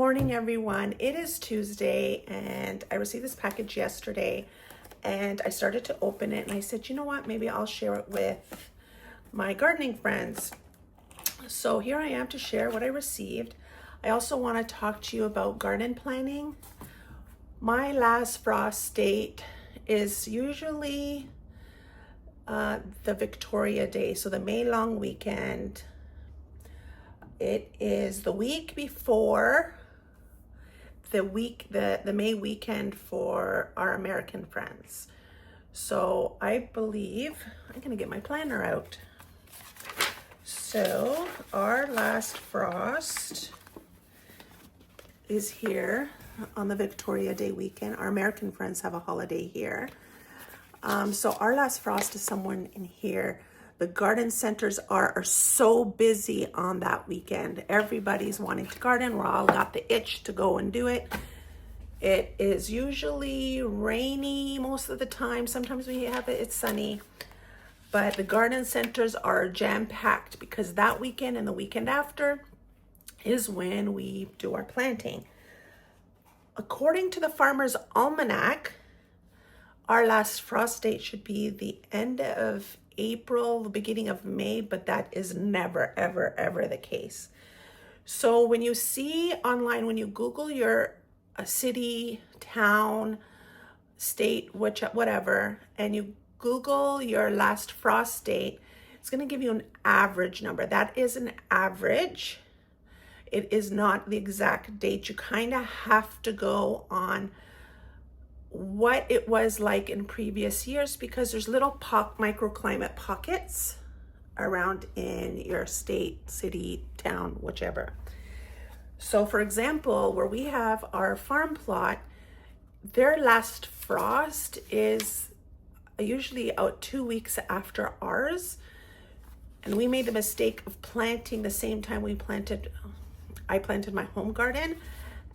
morning, everyone. It is Tuesday and I received this package yesterday and I started to open it and I said, you know what, maybe I'll share it with my gardening friends. So here I am to share what I received. I also want to talk to you about garden planning. My last frost date is usually the Victoria Day, so the May long weekend. It is the week before the May weekend for our American friends. So I believe I'm gonna get my planner out. So our last frost is here on the Victoria Day weekend. Our American friends have a holiday here. So our last frost is someone in here. The garden centers are so busy on that weekend. Everybody's wanting to garden. We're all got the itch to go and do it. It is usually rainy most of the time. Sometimes we have it's sunny. But the garden centers are jam-packed because that weekend and the weekend after is when we do our planting. According to the Farmer's Almanac, our last frost date should be the end of April, the beginning of May, but that is never, ever, ever the case. So when you see online, when you Google your city, town, state, whatever, and you Google your last frost date, it's going to give you an average number. That is an average. It is not the exact date. You kind of have to go on what it was like in previous years because there's little microclimate pockets around in your state, city, town, whichever. So for example, where we have our farm plot, their last frost is usually out 2 weeks after ours. And we made the mistake of planting the same time I planted my home garden.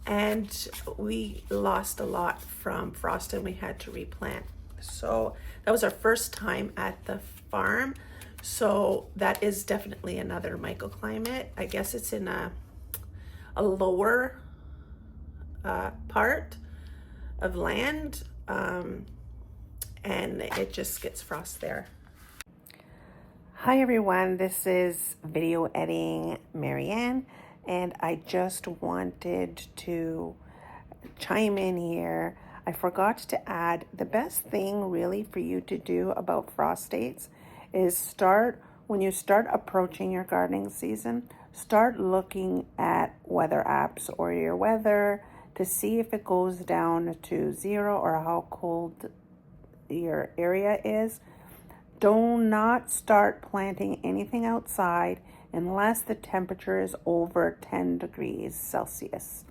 And we lost a lot from frost and we had to replant. So that was our first time at the farm. So that is definitely another microclimate. I guess it's in a lower part of land and it just gets frost there. Hi everyone, this is Video Editing Marianne. And I just wanted to chime in here. I forgot to add the best thing really for you to do about frost dates is when you start approaching your gardening season, start looking at weather apps or your weather to see if it goes down to 0 or how cold your area is. Do not start planting anything outside unless the temperature is over 10 degrees Celsius.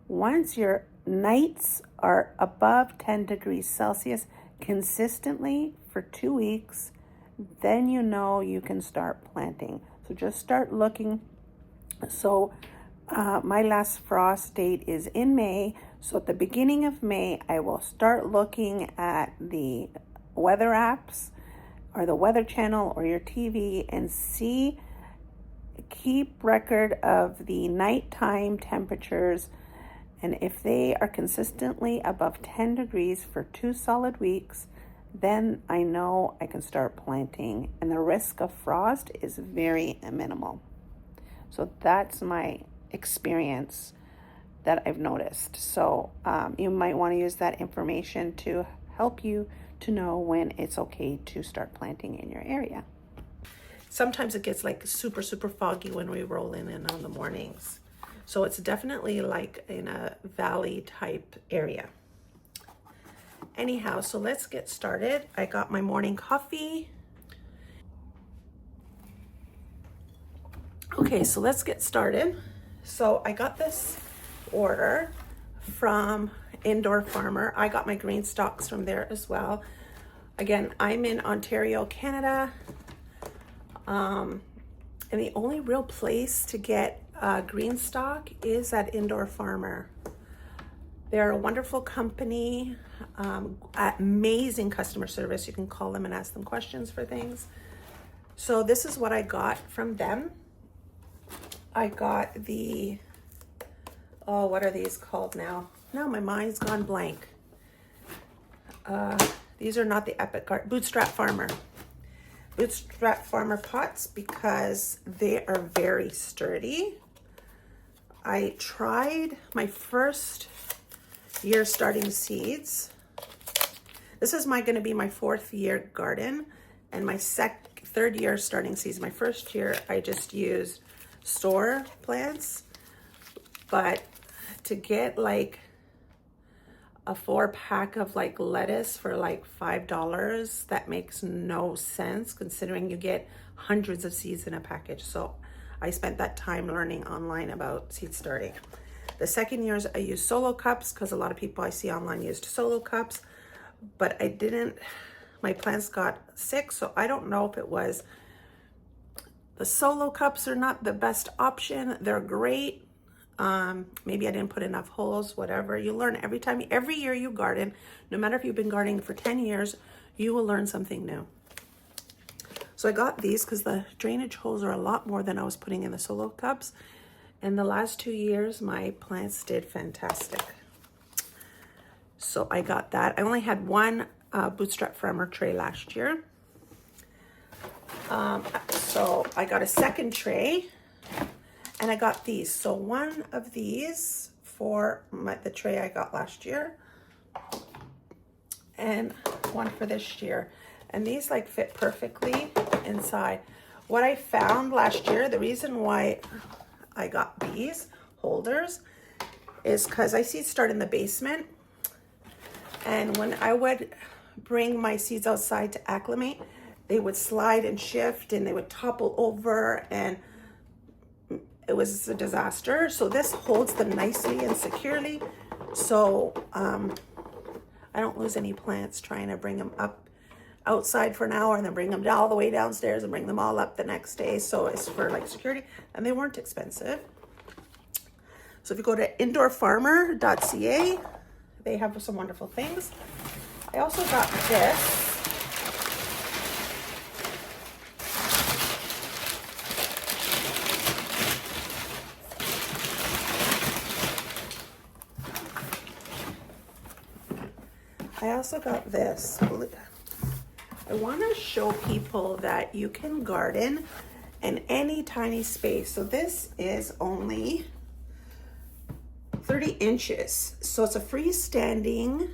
Once your nights are above 10 degrees Celsius consistently for 2 weeks, then you know you can start planting. So just start looking. So my last frost date is in May. So at the beginning of May, I will start looking at the weather apps or the Weather Channel or your TV and keep record of the nighttime temperatures, and if they are consistently above 10 degrees for 2 solid weeks, then I know I can start planting and the risk of frost is very minimal. So that's my experience that I've noticed. So you might want to use that information to help you to know when it's okay to start planting in your area. Sometimes it gets like super, super foggy when we roll in on the mornings. So it's definitely like in a valley type area. Anyhow, so let's get started. I got my morning coffee. Okay, so let's get started. So I got this order from Indoor Farmer. I got my green stalks from there as well. Again, I'm in Ontario, Canada. And the only real place to get green stock is at Indoor Farmer. They're a wonderful company, amazing customer service. You can call them and ask them questions for things. So this is what I got from them. I got the Oh, what are these called now? No, my mind's gone blank. These are not the Epic Garden. Bootstrap Farmer. Bootstrap Farmer pots because they are very sturdy. I tried my first year starting seeds. This is going to be my 4th year garden, and my 3rd year starting seeds. My first year I just used store plants, but to get like a 4-pack of like lettuce for like $5, that makes no sense considering you get hundreds of seeds in a package. So I spent that time learning online about seed starting. The second years I used solo cups because a lot of people I see online used solo cups, but I didn't. My plants got sick, so I don't know if it was the solo cups are not the best option. They're great. Maybe I didn't put enough holes, whatever. You learn every year you garden, no matter if you've been gardening for 10 years, you will learn something new. So I got these because the drainage holes are a lot more than I was putting in the solo cups. And the last 2 years, my plants did fantastic. So I got that. I only had one Bootstrap Farmer tray last year. So I got a second tray. And I got these. So one of these for the tray I got last year, and one for this year. And these like fit perfectly inside. What I found last year, the reason why I got these holders is because I seeds start in the basement. And when I would bring my seeds outside to acclimate, they would slide and shift and they would topple over, and it was a disaster. So this holds them nicely and securely. So I don't lose any plants trying to bring them up outside for an hour and then bring them all the way downstairs and bring them all up the next day. So it's for like security, and they weren't expensive. So if you go to indoorfarmer.ca, they have some wonderful things. I also got this. I also got this. I want to show people that you can garden in any tiny space. So this is only 30 inches. So it's a freestanding,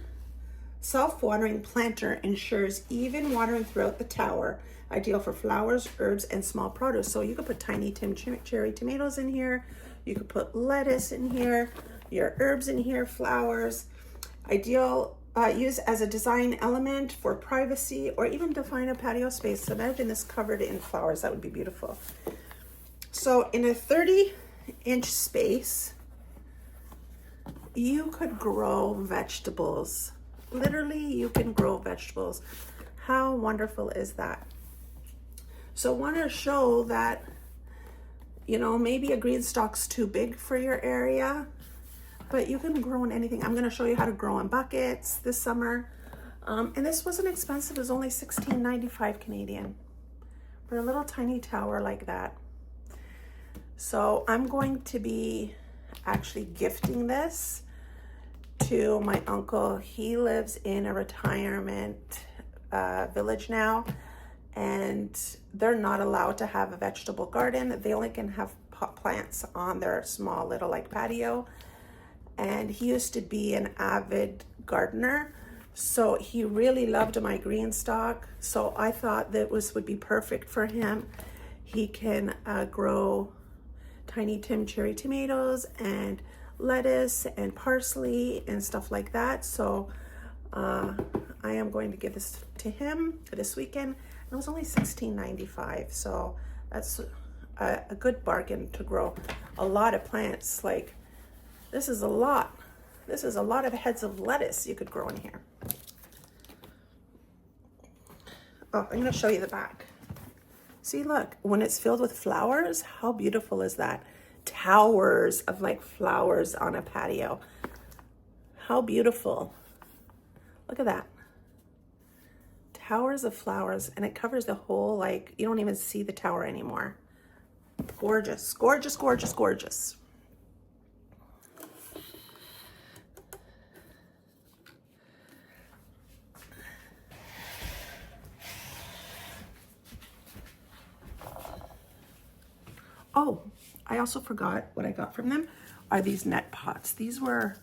self-watering planter, ensures even watering throughout the tower. Ideal for flowers, herbs, and small produce. So you could put tiny cherry tomatoes in here. You could put lettuce in here, your herbs in here, flowers. Ideal use as a design element for privacy or even define a patio space. So imagine this covered in flowers. That would be beautiful. So in a 30-inch space, you could grow vegetables. Literally, you can grow vegetables. How wonderful is that? So I want to show that, you know, maybe a green stalk's too big for your area, but you can grow in anything. I'm going to show you how to grow in buckets this summer. And this wasn't expensive. It was only $16.95 Canadian for a little tiny tower like that. So I'm going to be actually gifting this to my uncle. He lives in a retirement village now, and they're not allowed to have a vegetable garden. They only can have pot plants on their small little like patio. And he used to be an avid gardener, so he really loved my green stalk. So I thought that would be perfect for him. He can grow tiny cherry tomatoes and lettuce and parsley and stuff like that. So I am going to give this to him for this weekend. It was only $16.95, so that's a good bargain to grow a lot of plants. Like, this is a lot. This is a lot of heads of lettuce you could grow in here. Oh, I'm going to show you the back. See, look, when it's filled with flowers, how beautiful is that? Towers of like flowers on a patio. How beautiful. Look at that. Towers of flowers, and it covers the whole, like, you don't even see the tower anymore. Gorgeous, gorgeous, gorgeous, gorgeous. Oh, I also forgot what I got from them are these net pots. These were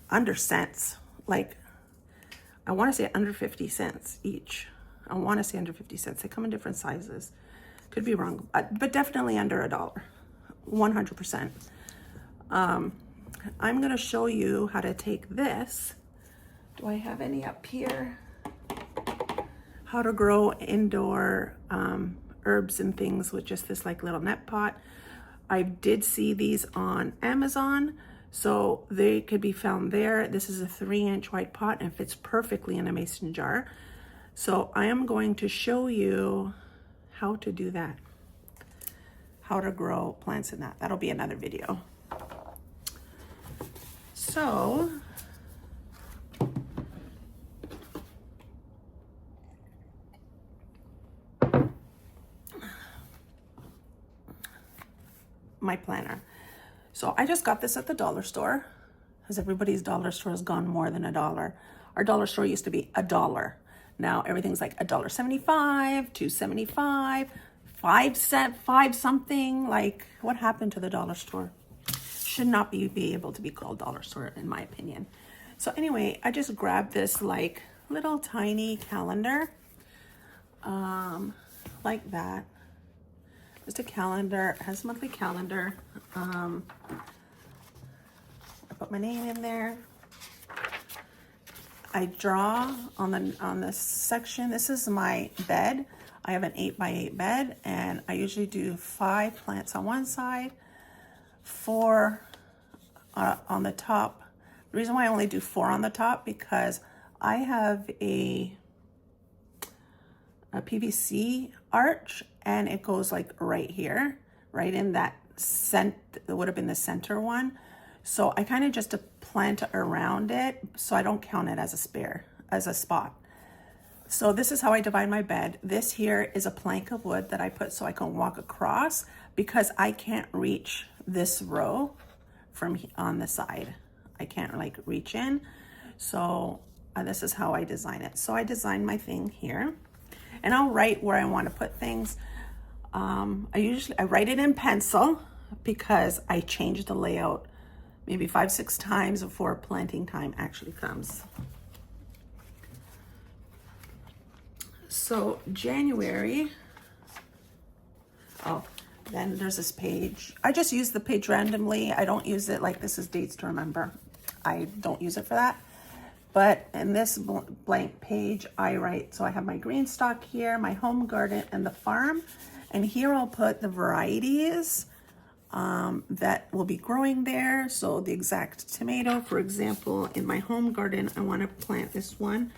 under cents, like I want to say under 50 cents each. I want to say under 50 cents. They come in different sizes. Could be wrong, but definitely under $1, 100%. I'm going to show you how to take this. Do I have any up here? How to grow indoor herbs and things with just this like little net pot. I did see these on Amazon, so they could be found there. This is a 3-inch white pot and fits perfectly in a mason jar. So I am going to show you how to do that. How to grow plants in that. That'll be another video. So my planner. So I just got this at the dollar store, because everybody's dollar store has gone more than $1. Our dollar store used to be $1. Now everything's like $1.75, $2.75, 5 cent, 5 something. Like, what happened to the dollar store? Should not be able to be called dollar store, in my opinion. So anyway, I just grabbed this like little tiny calendar, like that. Just a calendar. It has a monthly calendar. I put my name in there. I draw on this section. This is my bed. I have an 8x8 bed, and I usually do 5 plants on one side, 4 on the top. The reason why I only do 4 on the top, because I have a PVC arch, and it goes like right here, right in that it would have been the center one. So I kind of just plant around it, so I don't count it as a spot. So this is how I divide my bed. This here is a plank of wood that I put so I can walk across, because I can't reach this row from on the side. I can't like reach in. So this is how I design it. So I design my thing here, and I'll write where I want to put things. I write it in pencil, because I change the layout maybe 5-6 times before planting time actually comes. So January, then there's this page. I just use the page randomly. I don't use it like this is dates to remember. I don't use it for that. But in this blank page, I write, so I have my green stock here, my home garden, and the farm. And here I'll put the varieties that will be growing there. So the exact tomato, for example, in my home garden, I want to plant this one.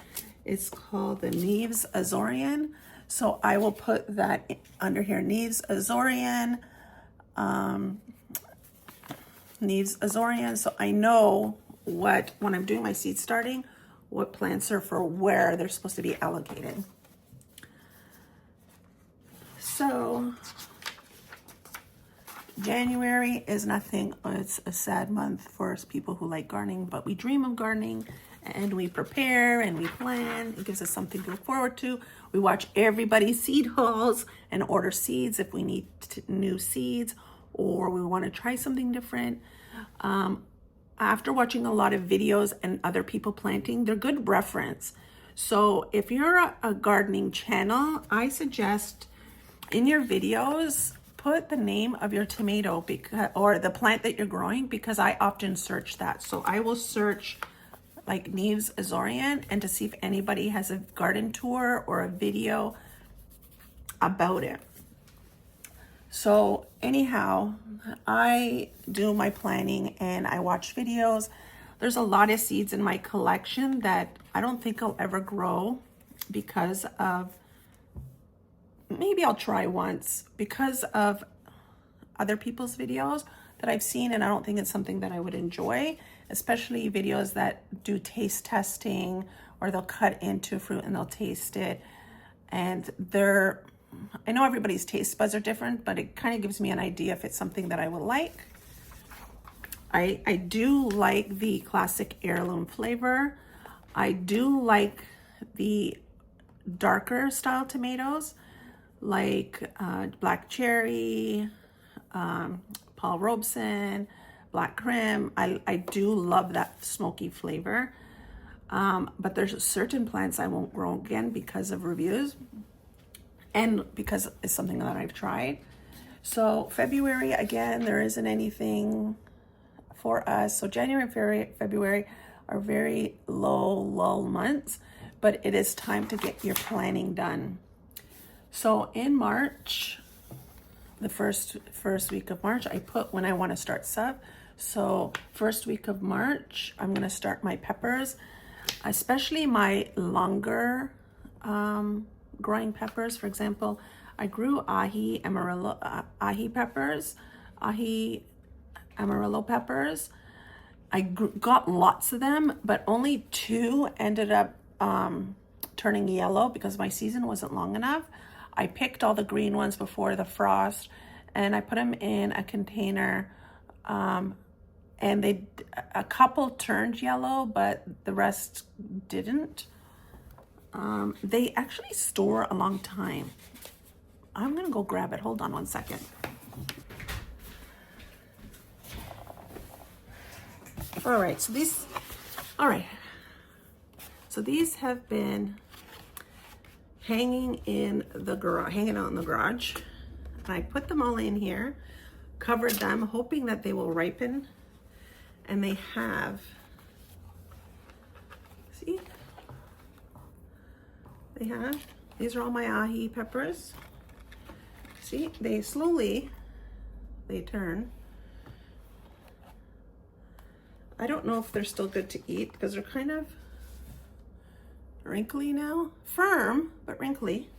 It's called the Neves Azorean. So I will put that under here, Neves Azorean. Neves Azorean. So I know when I'm doing my seed starting, what plants are for where they're supposed to be allocated. So January is nothing. It's a sad month for us people who like gardening, but we dream of gardening, and we prepare and we plan. It gives us something to look forward to. We watch everybody's seed hauls and order seeds if we need new seeds, or we want to try something different. After watching a lot of videos and other people planting, they're good reference. So if you're a gardening channel, I suggest in your videos, put the name of your tomato or the plant that you're growing, because I often search that. So I will search like Neves Azorean, and to see if anybody has a garden tour or a video about it. So anyhow, I do my planning and I watch videos. There's a lot of seeds in my collection that I don't think I'll ever grow, because of, maybe I'll try once, because of other people's videos that I've seen, and I don't think it's something that I would enjoy, especially videos that do taste testing, or they'll cut into fruit and they'll taste it. And I know everybody's taste buds are different, but it kind of gives me an idea if it's something that I would like. I do like the classic heirloom flavor. I do like the darker style tomatoes. like black cherry, Paul Robeson, black crim. I do love that smoky flavor. But there's certain plants I won't grow again because of reviews and because it's something that I've tried. So February, again, there isn't anything for us. So January and February are very lull months, but it is time to get your planning done. So in March, the first week of March, I put when I want to start stuff. So first week of March, I'm going to start my peppers, especially my longer growing peppers. For example, I grew ahi amarillo peppers. I got lots of them, but only 2 ended up turning yellow because my season wasn't long enough. I picked all the green ones before the frost and I put them in a container, and a couple turned yellow, but the rest didn't. They actually store a long time. I'm gonna go grab it. Hold on one second. All right, so these have been hanging out in the garage. And I put them all in here, covered them, hoping that they will ripen. And they have. See? They have. These are all my ahi peppers. See, they turn. I don't know if they're still good to eat because they're kind of wrinkly now. Firm, but wrinkly.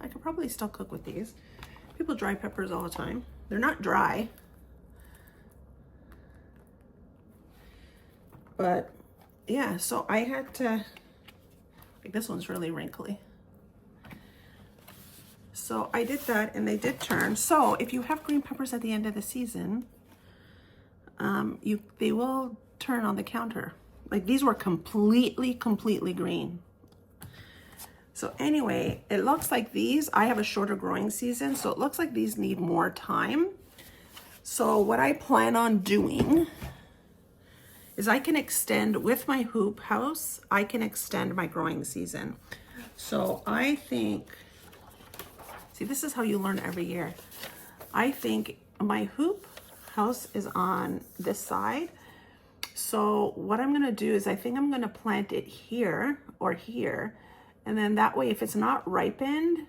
I could probably still cook with these. People dry peppers all the time. They're not dry. But yeah, so I had to, like, this one's really wrinkly. So I did that and they did turn. So if you have green peppers at the end of the season, they will turn on the counter. Like, these were completely green. So anyway, it looks like these, I have a shorter growing season, so it looks like these need more time. So what I plan on doing is I can extend with my hoop house, I can extend my growing season. So I think, see, this is how you learn every year. I think my hoop house is on this side. So what I'm gonna do is I think I'm gonna plant it here or here. And then that way, if it's not ripened,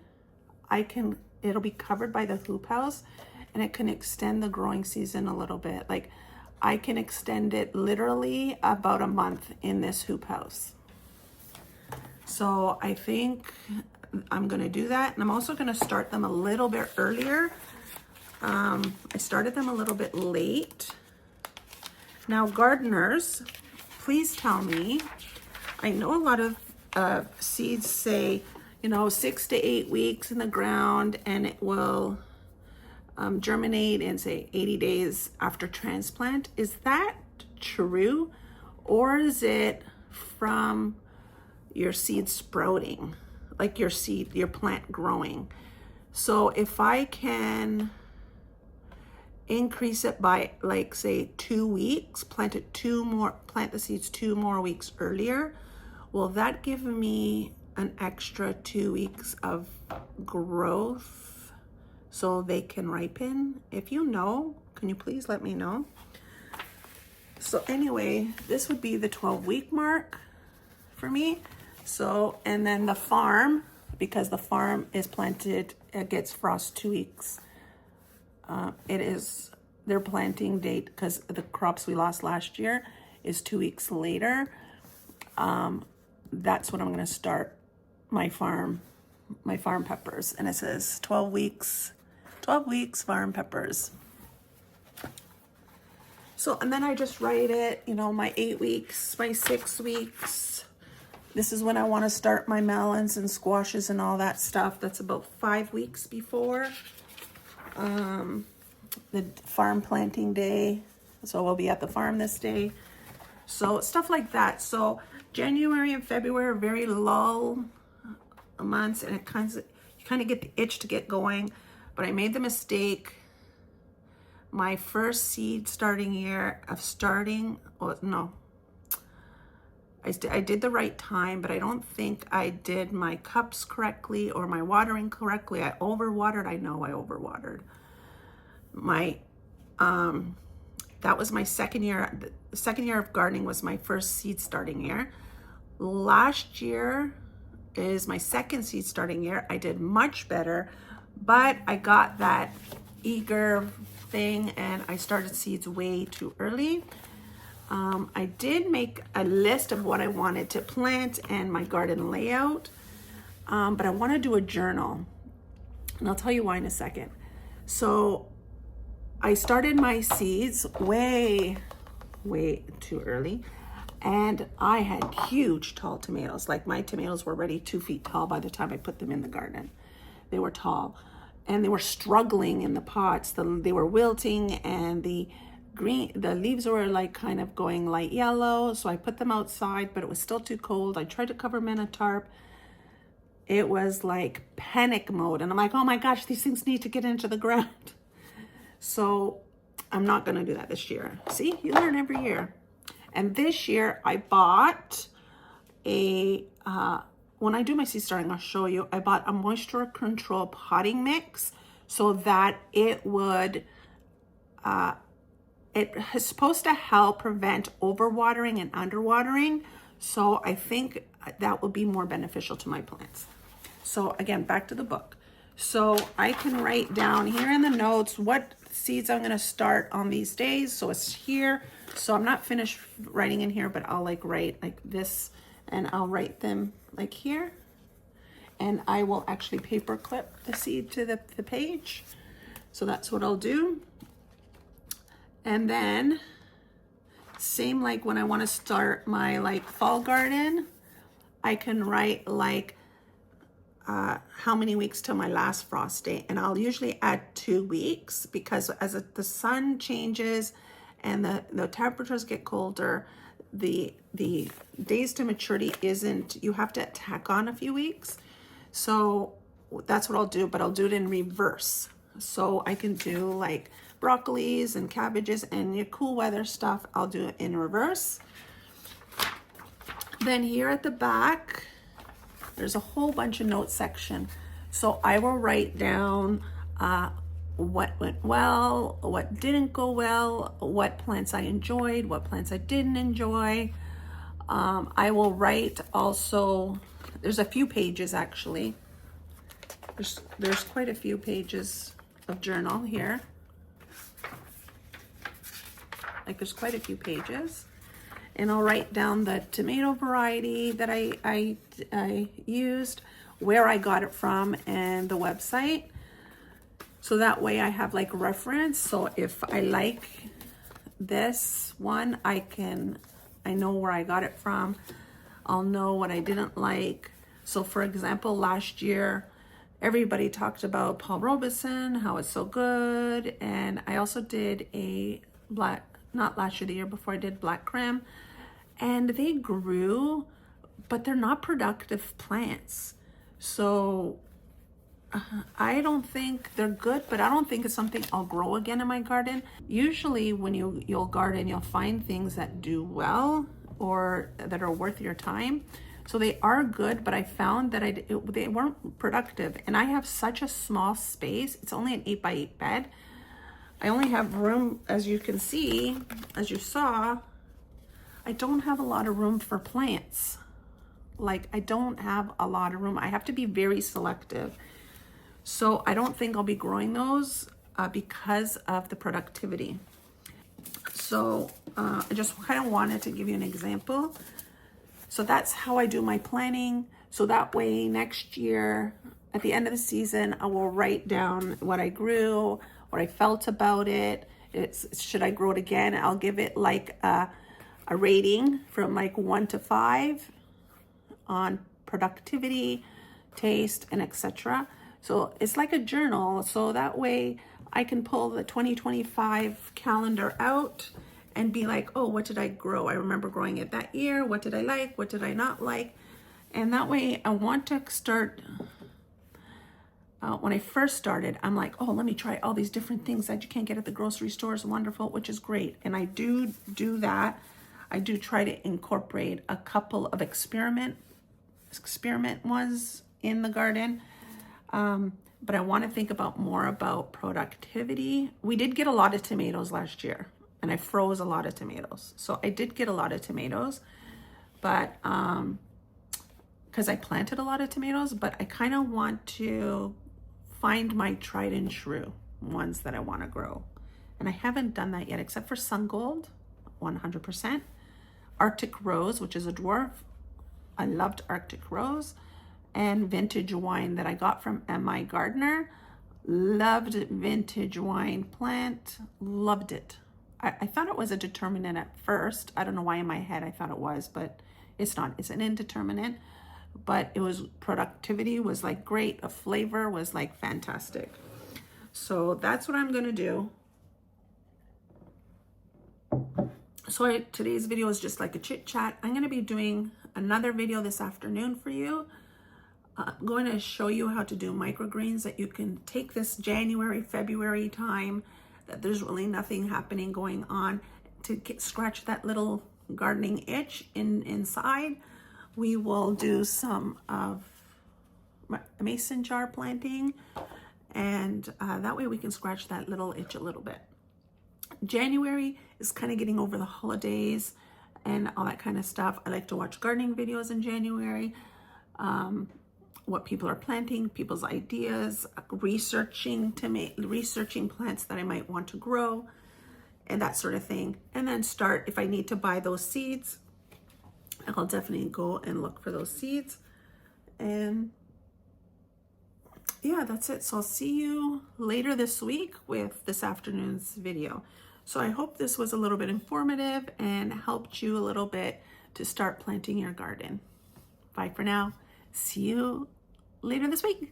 it'll be covered by the hoop house and it can extend the growing season a little bit. Like, I can extend it literally about a month in this hoop house. So I think I'm gonna do that. And I'm also gonna start them a little bit earlier. I started them a little bit late. Now, gardeners, please tell me, I know a lot of seeds say, 6 to 8 weeks in the ground and it will germinate in, say, 80 days after transplant. Is that true? Or is it from your seed sprouting, like your plant growing? So if I can increase it by, like, say 2 weeks, plant the seeds 2 more weeks earlier, will that give me an extra 2 weeks of growth so they can ripen? If you know, can you please let me know? So anyway, this would be the 12-week mark for me. So, and then the farm, because the farm is planted, it gets frost 2 weeks. Their planting date, because the crops we lost last year, is 2 weeks later. That's when I'm going to start my farm peppers. And it says 12 weeks farm peppers. So, and then I just write it, my 8 weeks, my 6 weeks. This is when I want to start my melons and squashes and all that stuff. That's about 5 weeks before the farm planting day. So we'll be at the farm this day. So stuff like that. So January and February are very lull months, and you kind of get the itch to get going. But I made the mistake my first seed starting year of starting, well, no, I did the right time, but I don't think I did my cups correctly or my watering correctly. I overwatered. I know I overwatered. That was my second year. The second year of gardening was my first seed starting year. Last year is my second seed starting year. I did much better, but I got that eager thing and I started seeds way too early. I did make a list of what I wanted to plant and my garden layout, but I want to do a journal, and I'll tell you why in a second. So I started my seeds way too early, and I had huge tall tomatoes. Like my tomatoes were already 2 feet tall by the time I put them in the garden. They were tall, and they were struggling in the pots. They were wilting, and the leaves were like kind of going light yellow. So I put them outside, but it was still too cold. I tried to cover them in a tarp. It was like panic mode, and I'm like, oh my gosh, these things need to get into the ground. So I'm not going to do that this year. See, you learn every year. And this year I bought when I do my seed starting, I'll show you, I bought a moisture control potting mix so that it would, it is supposed to help prevent overwatering and underwatering. So I think that will be more beneficial to my plants. So again, back to the book. So I can write down here in the notes what seeds I'm going to start on these days. So it's here. So I'm not finished writing in here, but I'll like write like this, and I'll write them like here. And I will actually paper clip the seed to the page. So that's what I'll do. And then same like when I want to start my like fall garden, I can write like how many weeks till my last frost date, and I'll usually add 2 weeks because as the sun changes and the temperatures get colder, the days to maturity isn't, you have to tack on a few weeks. So that's what I'll do, but I'll do it in reverse. So I can do like broccolis and cabbages and your cool weather stuff, I'll do it in reverse. Then here at the back, there's a whole bunch of notes section. So I will write down what went well, what didn't go well, what plants I enjoyed, what plants I didn't enjoy. I will write also, there's a few pages actually. There's quite a few pages of journal here. Like there's quite a few pages. And I'll write down the tomato variety that I used, where I got it from, and the website. So that way I have like reference. So if I like this one, I know where I got it from. I'll know what I didn't like. So for example, last year, everybody talked about Paul Robeson, how it's so good. And I also did not last year, the year before, I did black creme. And they grew, but they're not productive plants. So I don't think they're good, but I don't think it's something I'll grow again in my garden. Usually when you'll garden, you'll find things that do well or that are worth your time. So they are good, but I found that they weren't productive. And I have such a small space. It's only an 8x8 bed. I only have room, as you can see, as you saw, I don't have a lot of room for plants. Like I don't have a lot of room. I have to be very selective. So I don't think I'll be growing those because of the productivity. So I just kind of wanted to give you an example. So that's how I do my planning. So that way next year, at the end of the season, I will write down what I grew, what I felt about it. Should I grow it again? I'll give it like a rating from like 1 to 5 on productivity, taste, and etc. So it's like a journal. So that way I can pull the 2025 calendar out and be like, oh, what did I grow? I remember growing it that year. What did I like? What did I not like? And that way I want to start, when I first started, I'm like, oh, let me try all these different things that you can't get at the grocery stores. Wonderful, which is great. And I do that. I do try to incorporate a couple of experiment ones in the garden. But I want to think more about productivity. We did get a lot of tomatoes last year, and I froze a lot of tomatoes. So I did get a lot of tomatoes, but because I planted a lot of tomatoes, but I kind of want to find my tried and true ones that I want to grow. And I haven't done that yet, except for Sun Gold, 100%. Arctic Rose, which is a dwarf. I loved Arctic Rose. And Vintage Wine that I got from M.I. Gardner. Loved Vintage Wine plant. Loved it. I thought it was a determinant at first. I don't know why in my head I thought it was, but it's not. It's an indeterminate. But it was, productivity was like great. The flavor was like fantastic. So that's what I'm going to do. So today's video is just like a chit chat. I'm going to be doing another video this afternoon for you. I'm going to show you how to do microgreens that you can take this January, February time that there's really nothing happening going on to scratch that little gardening itch inside. We will do some of mason jar planting, and that way we can scratch that little itch a little bit. January is kind of getting over the holidays and all that kind of stuff. I like to watch gardening videos in January. What people are planting, people's ideas, researching plants that I might want to grow, and that sort of thing. And then start, if I need to buy those seeds, I'll definitely go and look for those seeds. And yeah, that's it. So I'll see you later this week with this afternoon's video. So I hope this was a little bit informative and helped you a little bit to start planting your garden. Bye for now. See you later this week.